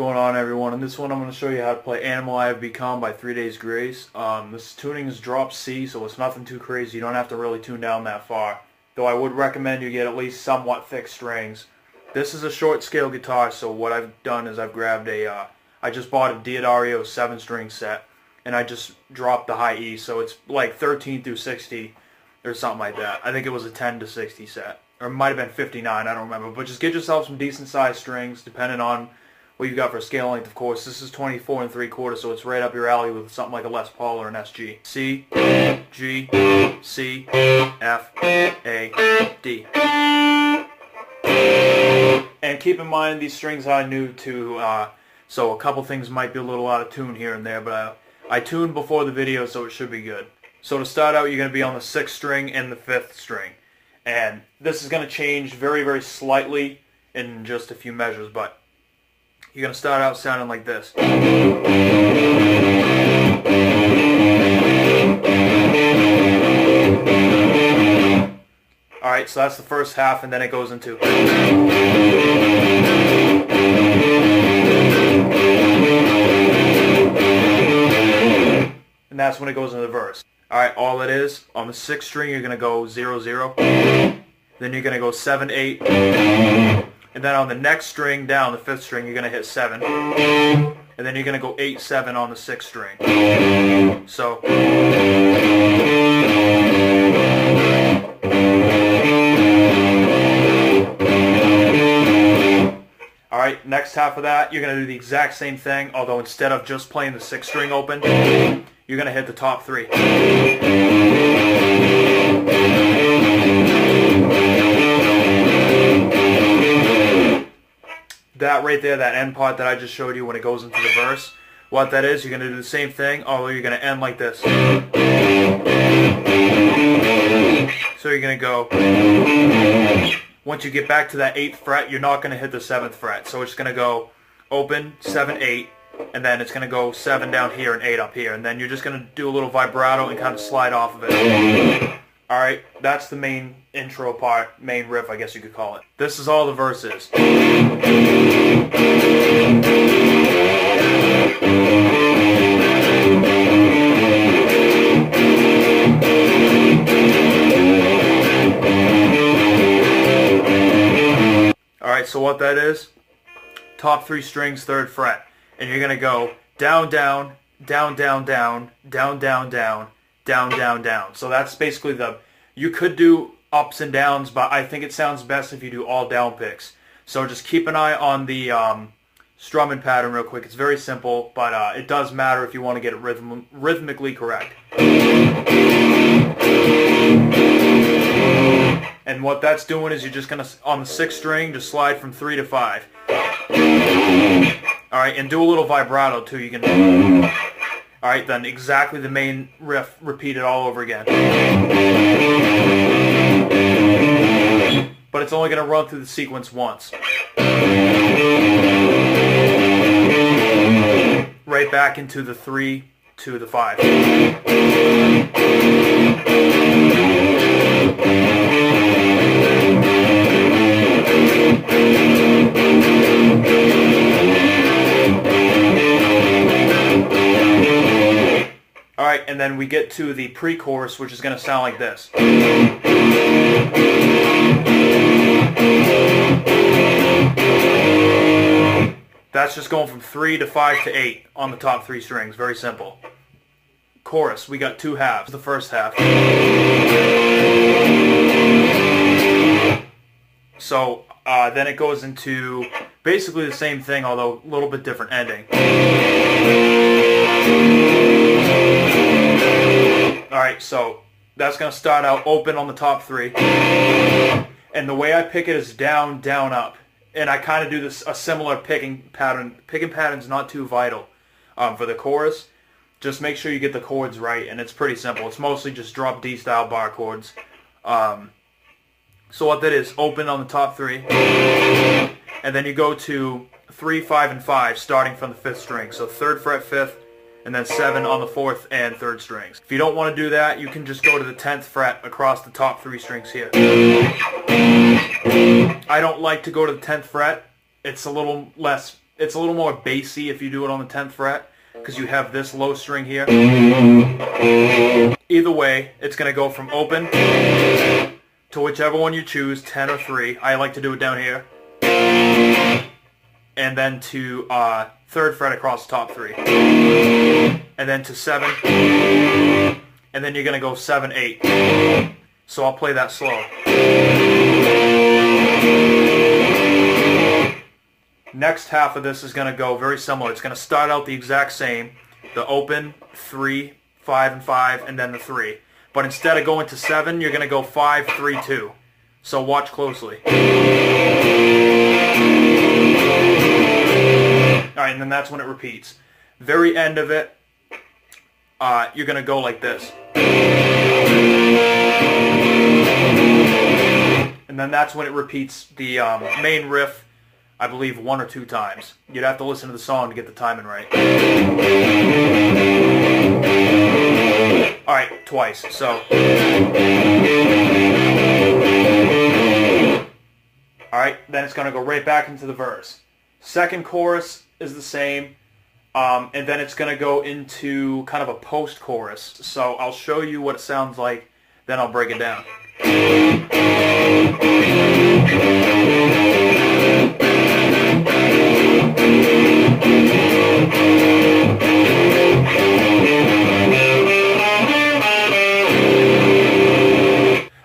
going on, everyone? In this one I'm going to show you how to play Animal I Have Become by 3 Days Grace. This tuning is drop C, so it's nothing too crazy. You don't have to really tune down that far. Though I would recommend you get at least somewhat thick strings. This is a short scale guitar, so what I've done is I've grabbed I just bought a Diodario 7-string set, and I just dropped the high E, so it's like 13 through 60 or something like that. I think it was a 10 to 60 set. Or it might have been 59, I don't remember. But just get yourself some decent sized strings, depending on what you got for scale length, of course. This is 24 3/4, so it's right up your alley with something like a Les Paul or an SG. C, G, C, F, A, D. And keep in mind these strings are new to, so a couple things might be a little out of tune here and there, but I tuned before the video, so it should be good. So to start out, you're going to be on the 6th string and the 5th string. And this is going to change very, very slightly in just a few measures, but you're going to start out sounding like this. Alright, so that's the first half, and then it goes into... And that's when it goes into the verse. Alright, all it is, on the 6th string you're going to go 0, 0, then you're going to go 7, 8, and then on the next string down, the 5th string, you're going to hit 7, and then you're going to go 8, 7 on the 6th string. So, alright, next half of that, you're going to do the exact same thing, although instead of just playing the 6th string open, you're going to hit the top 3. That right there, that end part that I just showed you when it goes into the verse, what that is, you're going to do the same thing, although you're going to end like this. So you're going to go, once you get back to that 8th fret, you're not going to hit the 7th fret. So it's going to go open, 7, 8, and then it's going to go 7 down here and 8 up here, and then you're just going to do a little vibrato and kind of slide off of it. Alright, that's the main intro part, main riff I guess you could call it. This is all the verses. Alright, so what that is, top 3 strings, 3rd fret. And you're going to go down, down, down, down, down, down, down, down, down, down, down. So that's basically you could do ups and downs, but I think it sounds best if you do all down picks. So just keep an eye on the strumming pattern real quick. It's very simple, but it does matter if you want to get it rhythmically correct. And what that's doing is you're just going to, on the 6th string, just slide from 3 to 5. Alright, and do a little vibrato too. You can. Alright, then exactly the main riff, repeat it all over again. But it's only going to run through the sequence once. Right back into the 3 to the 5. Alright, and then we get to the pre-chorus, which is going to sound like this. That's just going from 3 to 5 to 8 on the top 3 strings. Very simple. Chorus, we got 2 halves. The first half. So, then it goes into basically the same thing, although a little bit different ending. Alright, so that's going to start out open on the top 3. And the way I pick it is down, down, up. And I kind of do this a similar picking pattern. Picking pattern's not too vital for the chorus. Just make sure you get the chords right, and it's pretty simple. It's mostly just drop D style bar chords. So what that is, open on the top 3. And then you go to 3, 5, and 5 starting from the 5th string. So 3rd fret, 5th, and then 7 on the 4th and 3rd strings. If you don't want to do that, you can just go to the 10th fret across the top 3 strings here. I don't like to go to the 10th fret. It's a little less It's a little more bassy if you do it on the 10th fret, because you have this low string here. Either way, it's going to go from open to whichever one you choose, 10 or 3. I like to do it down here. And then to 3rd fret across the top 3. And then to 7. And then you're going to go 7, 8. So I'll play that slow. Next half of this is going to go very similar. It's going to start out the exact same. The open, 3, 5, and 5, and then the 3. But instead of going to 7, you're going to go 5, 3, 2. So watch closely. Alright, and then that's when it repeats. Very end of it, you're going to go like this. And then that's when it repeats the main riff, I believe, 1 or 2 times. You'd have to listen to the song to get the timing right. Alright, twice. So. Alright, then it's going to go right back into the verse. Second chorus is the same. And then it's going to go into kind of a post-chorus. So I'll show you what it sounds like, then I'll break it down.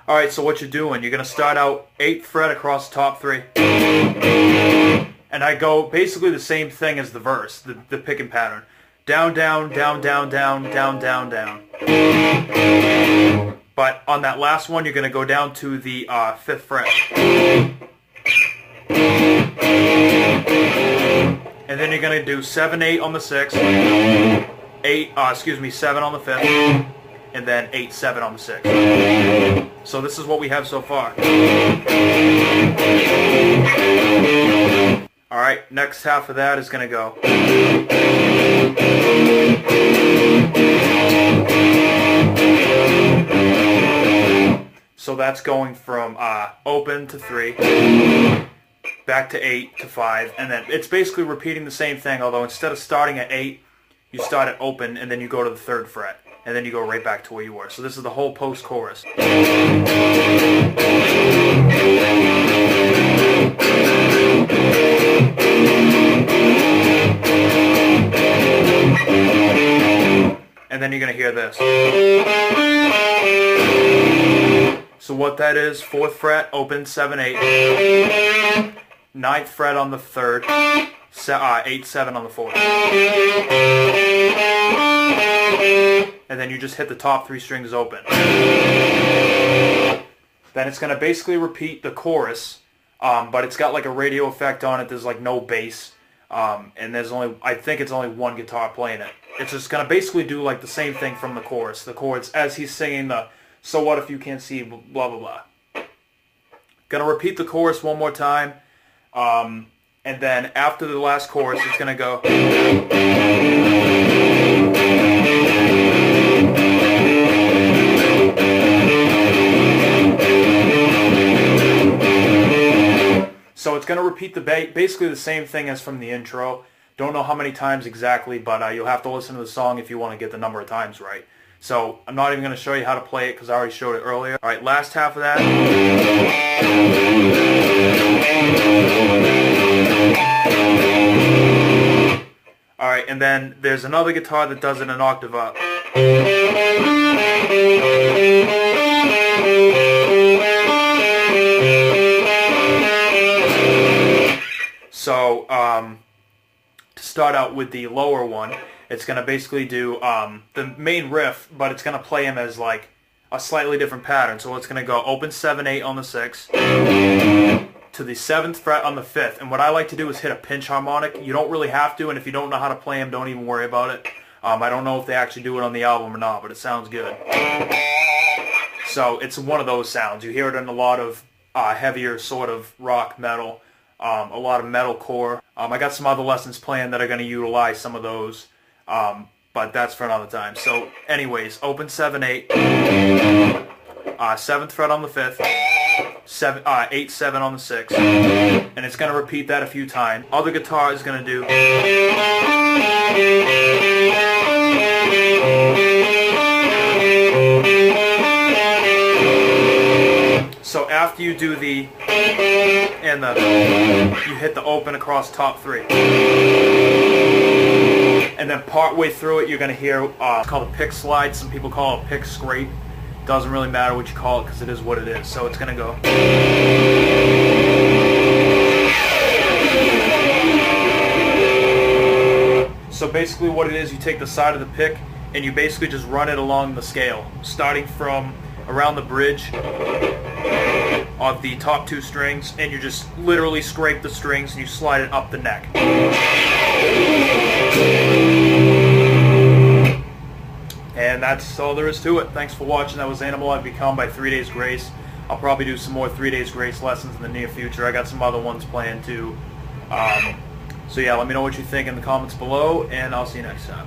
Alright, so what you're doing, you're going to start out 8th fret across the top 3. And I go basically the same thing as the verse, the picking pattern. Down, down, down, down, down, down, down, down. But on that last one, you're going to go down to the 5th fret. And then you're going to do 7, 8 on the 6th, 7 on the 5th, and then 8, 7 on the 6th. So this is what we have so far. Alright, next half of that is going to go. So that's going from open to 3, back to 8 to 5, and then it's basically repeating the same thing, although instead of starting at 8, you start at open, and then you go to the 3rd fret, and then you go right back to where you were. So this is the whole post-chorus. And then you're going to hear this. So what that is, 4th fret, open, 7, 8. 9th fret on the 3rd, 8, 7 on the 4th. And then you just hit the top 3 strings open. Then it's going to basically repeat the chorus, but it's got like a radio effect on it. There's like no bass. And there's only, I think it's only one guitar playing it. It's just going to basically do like the same thing from the chorus. The chords as he's singing the, so what if you can't see, blah, blah, blah. Going to repeat the chorus one more time. And then after the last chorus, it's going to go. So it's going to repeat basically the same thing as from the intro. Don't know how many times exactly, but you'll have to listen to the song if you want to get the number of times right. So I'm not even going to show you how to play it because I already showed it earlier. Alright, last half of that. Alright, and then there's another guitar that does it an octave up. So, to start out with the lower one, it's going to basically do the main riff, but it's going to play him as like a slightly different pattern. So it's going to go open 7, 8 on the 6th, to the 7th fret on the 5th. And what I like to do is hit a pinch harmonic. You don't really have to, and if you don't know how to play them, don't even worry about it. I don't know if they actually do it on the album or not, but it sounds good. So it's one of those sounds. You hear it in a lot of heavier sort of rock metal. A lot of metalcore. I got some other lessons planned that are going to utilize some of those, but that's for another time. So anyways, open 7, 8, 7th fret on the 5th, 8/7 on the 6, and it's going to repeat that a few times. Other guitar is going to do. So after you do the and you hit the open across top 3. And then part way through it, you're going to hear it's called a pick slide. Some people call it a pick scrape. Doesn't really matter what you call it because it is what it is. So it's going to go. So basically what it is, you take the side of the pick and you basically just run it along the scale, starting from around the bridge of the top 2 strings, and you just literally scrape the strings and you slide it up the neck. And that's all there is to it. Thanks for watching. That was Animal I've Become by 3 Days Grace. I'll probably do some more 3 Days Grace lessons in the near future. I got some other ones planned too. So yeah, let me know what you think in the comments below, and I'll see you next time.